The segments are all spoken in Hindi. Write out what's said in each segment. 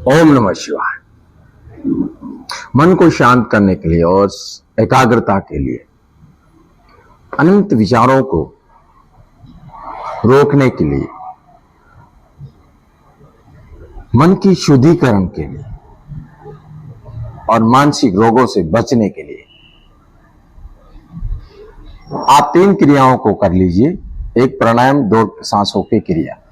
ओम नमः शिवाय। मन को शांत करने के लिए और एकाग्रता के लिए, अनंत विचारों को रोकने के लिए, मन की शुद्धिकरण के लिए और मानसिक रोगों से बचने के लिए आप 3 क्रियाओं को कर लीजिए। एक प्राणायाम, 2 सांसों की क्रिया।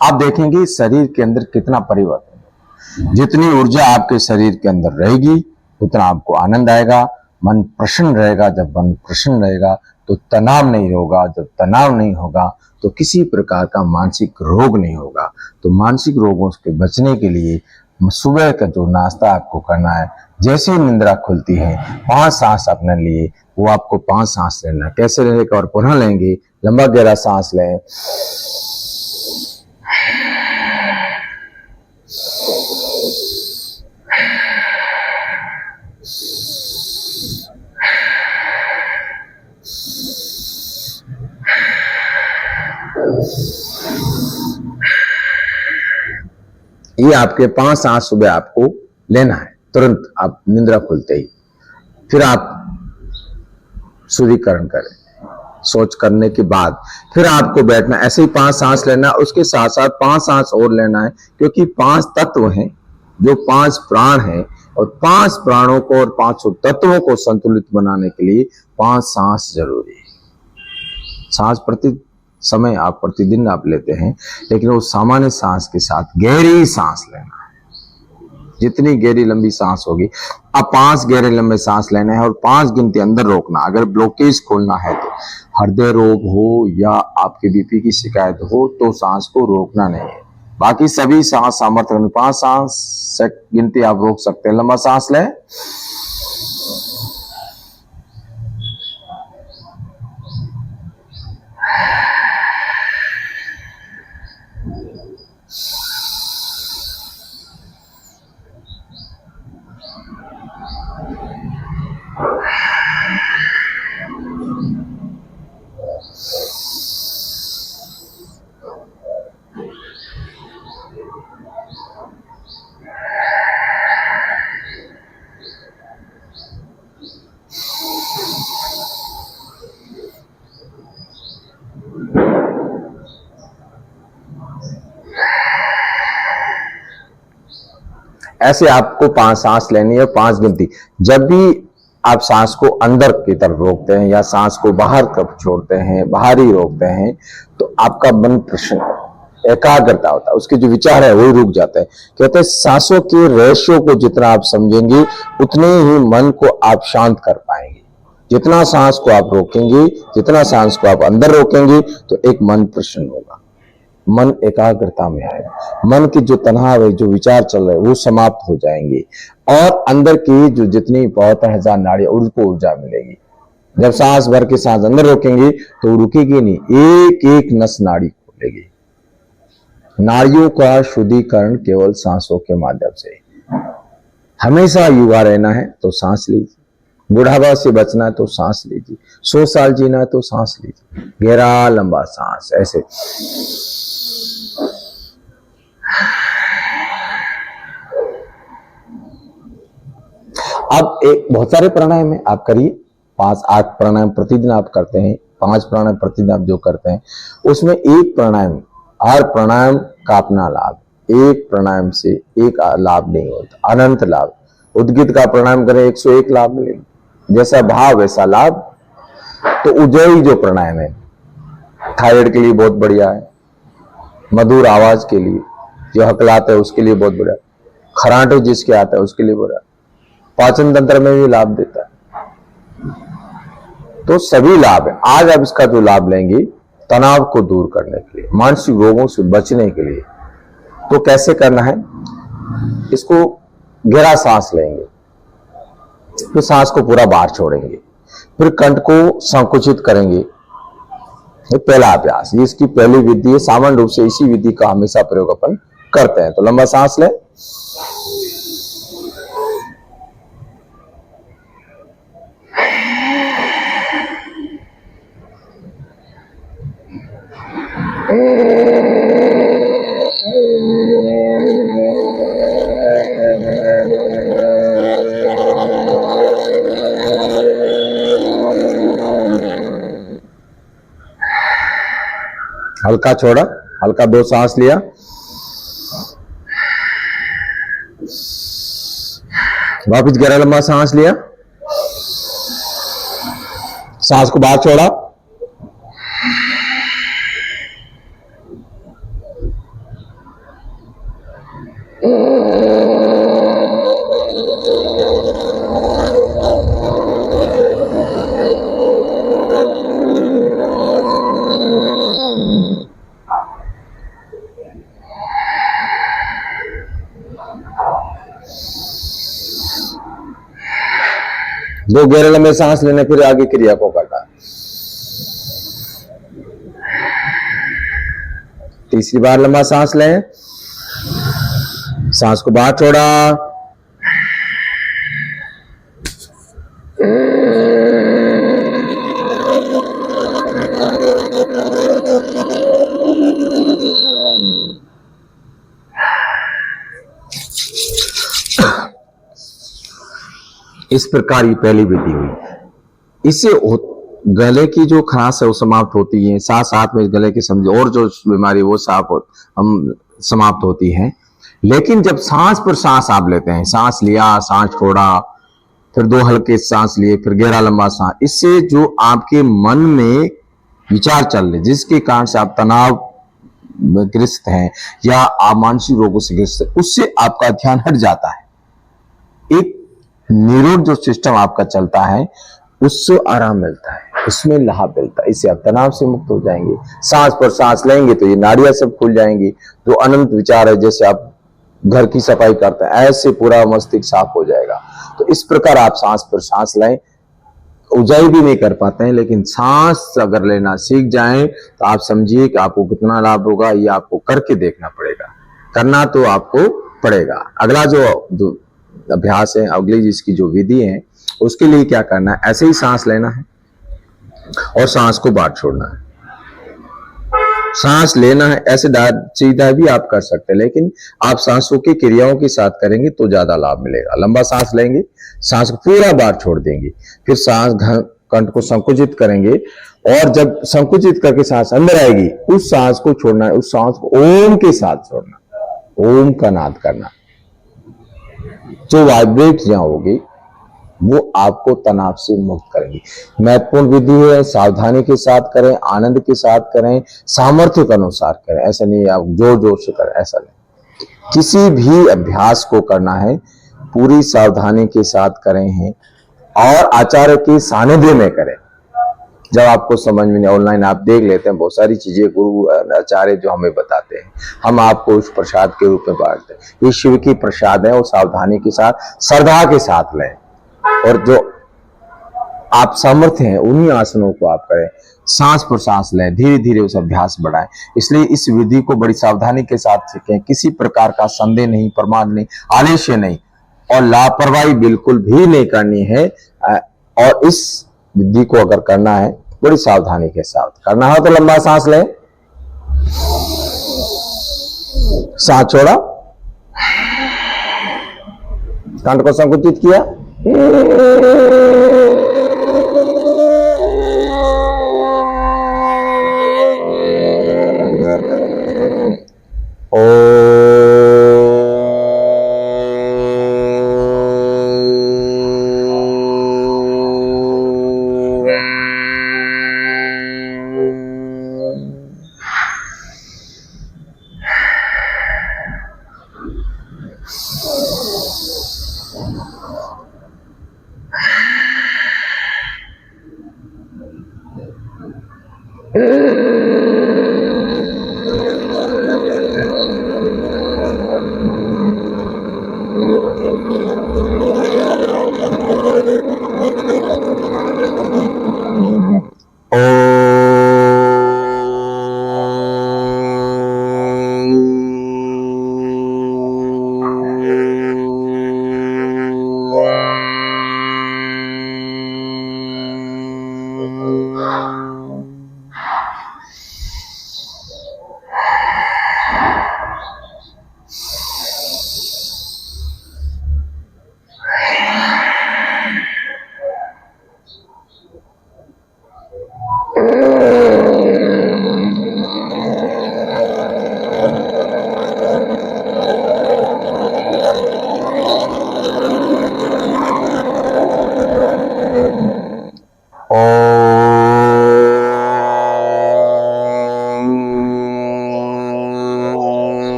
आप देखेंगे शरीर के अंदर कितना परिवर्तन। जितनी ऊर्जा आपके शरीर के अंदर रहेगी उतना आपको आनंद आएगा, मन प्रसन्न रहेगा। जब मन प्रसन्न रहेगा तो तनाव नहीं होगा, जब तनाव नहीं होगा तो किसी प्रकार का मानसिक रोग नहीं होगा। तो मानसिक रोगों से बचने के लिए सुबह का जो नाश्ता आपको करना है, जैसे ही निंद्रा खुलती है 5 सांस अपने लिए, वो आपको 5 सांस लेना है। कैसे लेने का और पुनः लेंगे। लंबा गहरा सांस लें, ये आपके 5 सांस सुबह आपको लेना है तुरंत आप निंद्रा खुलते ही। फिर आप शुद्धिकरण करें। सोच करने के बाद फिर आपको बैठना, ऐसे ही 5 सांस लेना, उसके साथ साथ 5 सांस और लेना है, क्योंकि 5 तत्व हैं, जो 5 प्राण हैं, और 5 प्राणों को और 5 तत्वों को संतुलित बनाने के लिए 5 सांस जरूरी है। सांस प्रति समय आप प्रतिदिन आप लेते हैं, लेकिन वो सामान्य सांस के साथ गहरी सांस लेना है। जितनी गहरी लंबी सांस होगी, अब 5 गहरे लंबे सांस लेने हैं और 5 गिनती अंदर रोकना। अगर ब्लॉकेज खोलना है तो, हृदय रोग हो या आपके बीपी की शिकायत हो, तो सांस को रोकना नहीं है। बाकी सभी सांस सामर्थ्य 5 सांस से गिनती आप रोक सकते हैं। लंबा सांस लें, ऐसे आपको 5 सांस लेनी है, 5 गिनती। जब भी आप सांस को अंदर की तरफ रोकते हैं या सांस को बाहर तरफ छोड़ते हैं, बाहर ही रोकते हैं, तो आपका मन प्रसन्न, एकाग्रता होता है, उसके जो विचार है वो रुक जाते हैं। कहते हैं सांसों के रहस्यों को जितना आप समझेंगे उतने ही मन को आप शांत कर पाएंगे। जितना सांस को आप रोकेंगे, जितना सांस को आप अंदर रोकेंगे, तो एक मन प्रसन्न होगा, मन एकाग्रता में आएगा। मन की जो तनाव है, जो विचार चल रहे हैं, वो समाप्त हो जाएंगे और अंदर की जो जितनी 72,000 नाड़ी उनको ऊर्जा मिलेगी। जब सांस भर के सांस अंदर रोकेंगे तो रुकेगी नहीं, एक एक नस नाड़ी खोलेगी। नाड़ियों का शुद्धिकरण केवल सांसों के माध्यम से। हमेशा युवा रहना है तो सांस लीजिए, बुढ़ापा से बचना है तो सांस लीजिए, 100 साल जीना है तो सांस लीजिए, गहरा लंबा सांस। ऐसे अब एक बहुत सारे प्राणायाम है, आप करिए। 5-8 प्राणायाम प्रतिदिन आप करते हैं, 5 प्राणायाम प्रतिदिन आप जो करते हैं, उसमें एक प्राणायाम, हर प्राणायाम का अपना लाभ। एक प्राणायाम से एक लाभ नहीं होता, अनंत लाभ। उद्गीत का प्राणायाम करें 101 लाभ मिलेंगे, जैसा भाव वैसा लाभ। तो उज्जयी जो प्राणायाम है, थायराइड के लिए बहुत बढ़िया है, मधुर आवाज के लिए, जो हकलाते है उसके लिए बहुत बढ़िया, खराटे जिसके आता है उसके लिए बढ़िया, पाचन तंत्र में भी लाभ देता है। तो सभी लाभ है। आज आप इसका जो लाभ लेंगे तनाव को दूर करने के लिए, मानसिक रोगों से बचने के लिए, तो कैसे करना है। इसको गहरा सांस लेंगे, फिर सांस को पूरा बाहर छोड़ेंगे, फिर कंठ को संकुचित करेंगे। ये पहला अभ्यास, ये इसकी पहली विधि है। सामान्य रूप से इसी विधि का हमेशा प्रयोग अपन करते हैं। तो लंबा सांस लें, हल्का छोड़ा, हल्का 2 सांस लिया, वापिस गहरा लंबा सांस लिया, सांस को बाहर छोड़ा, दो गहरे लंबे सांस लेने, फिर आगे क्रिया को करना। तीसरी बार लंबा सांस लें, सांस को बाहर छोड़ा, इस प्रकार ये पहली विधि हुई। इससे गले की जो खराश है वो समाप्त होती है, साथ साथ में गले की समझ और जो बीमारी वो हम समाप्त होती है। लेकिन जब सांस पर सांस आप लेते हैं, सांस लिया, सांस छोड़ा, फिर 2 हल्के सांस लिए, फिर गहरा लंबा सांस, इससे जो आपके मन में विचार चल रहे जिसके कारण से आप तनाव ग्रस्त हैं या आप मानसिक रोगों से ग्रस्त हैं, उससे आपका ध्यान हट जाता है। एक न्यूरल जो सिस्टम आपका चलता है उससे आराम मिलता है, उसमें लाभ मिलता है, इससे आप तनाव से मुक्त हो जाएंगे। सांस पर सांस लेंगे तो ये नाड़ियां सब खुल जाएंगी। जो अनंत विचार है, जैसे आप घर की सफाई करते हैं, ऐसे पूरा मस्तिष्क साफ हो जाएगा। तो इस प्रकार आप सांस पर सांस लें। ऊंचाई भी नहीं कर पाते हैं, लेकिन सांस अगर लेना सीख जाएं तो आप समझिए कि आपको कितना लाभ होगा। ये आपको करके देखना पड़ेगा, करना तो आपको पड़ेगा। अगला जो अभ्यास है, अगली जिसकी जो विधि है, उसके लिए क्या करना है, ऐसे ही सांस लेना है और सांस को बाहर छोड़ना है। सांस लेना है, ऐसे सीधा भी आप कर सकते हैं, लेकिन आप सांसों की क्रियाओं के साथ करेंगे तो ज्यादा लाभ मिलेगा। लंबा सांस लेंगे, सांस को पूरा बाहर छोड़ देंगे, फिर सांस कंठ को संकुचित करेंगे और जब संकुचित करके सांस अंदर आएगी, उस सांस को छोड़ना है, उस सांस को ओम के साथ छोड़ना, ओम का नाद करना। जो वाइब्रेट जहां होगी वो आपको तनाव से मुक्त करेंगी। महत्वपूर्ण विधि है, सावधानी के साथ करें, आनंद के साथ करें, सामर्थ्य के अनुसार करें। ऐसा नहीं आप जोर जोर से करें, ऐसा नहीं। किसी भी अभ्यास को करना है पूरी सावधानी के साथ करें हैं और आचार्य के सानिध्य में करें। जब आपको समझ में नहीं, ऑनलाइन आप देख लेते हैं बहुत सारी चीजें, गुरु आचार्य जो हमें बताते हैं, हम आपको उस प्रसाद के रूप में बांटते हैं। ये शिव की प्रसाद है, वो सावधानी के साथ श्रद्धा के साथ लें और जो आप सामर्थ्य हैं उन्हीं आसनों को आप करें। सांस पर सांस लें, धीरे धीरे उस अभ्यास बढ़ाएं। इसलिए इस विधि को बड़ी सावधानी के साथ सीखें। किसी प्रकार का संदेह नहीं, प्रमाद नहीं, आलस्य नहीं और लापरवाही बिल्कुल भी नहीं करनी है। और इस विधि को अगर करना है बड़ी सावधानी के साथ करना हो तो लंबा सांस लें, सांस छोड़ा, कंठ को संकुचित किया,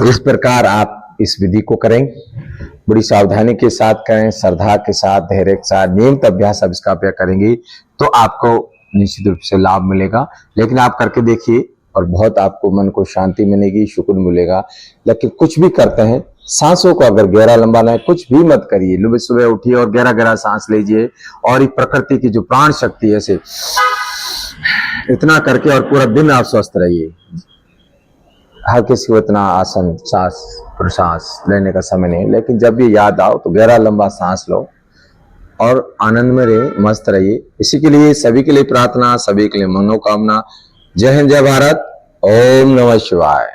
इस प्रकार आप इस विधि को करें, बड़ी सावधानी के साथ करें, श्रद्धा के साथ, धैर्य के साथ, नियमित अभ्यास आप इसका अभ्यास करेंगे तो आपको निश्चित रूप से लाभ मिलेगा। लेकिन आप करके देखिए और बहुत आपको मन को शांति मिलेगी, सुकून मिलेगा। लेकिन कुछ भी करते हैं, सांसों को अगर गहरा लंबा लें, कुछ भी मत करिए, सुबह उठिए और गहरा गहरा सांस लीजिए और इस प्रकृति की जो प्राण शक्ति है ऐसे इतना करके और पूरा दिन आप स्वस्थ रहिए। हर किसी को इतना आसन सांस प्रश्वास लेने का समय नहीं, लेकिन जब भी याद आओ तो गहरा लंबा सांस लो और आनंद में रहिए, मस्त रहिए। इसी के लिए सभी के लिए प्रार्थना, सभी के लिए मनोकामना। जय हिंद, जय भारत, ओम नमः शिवाय।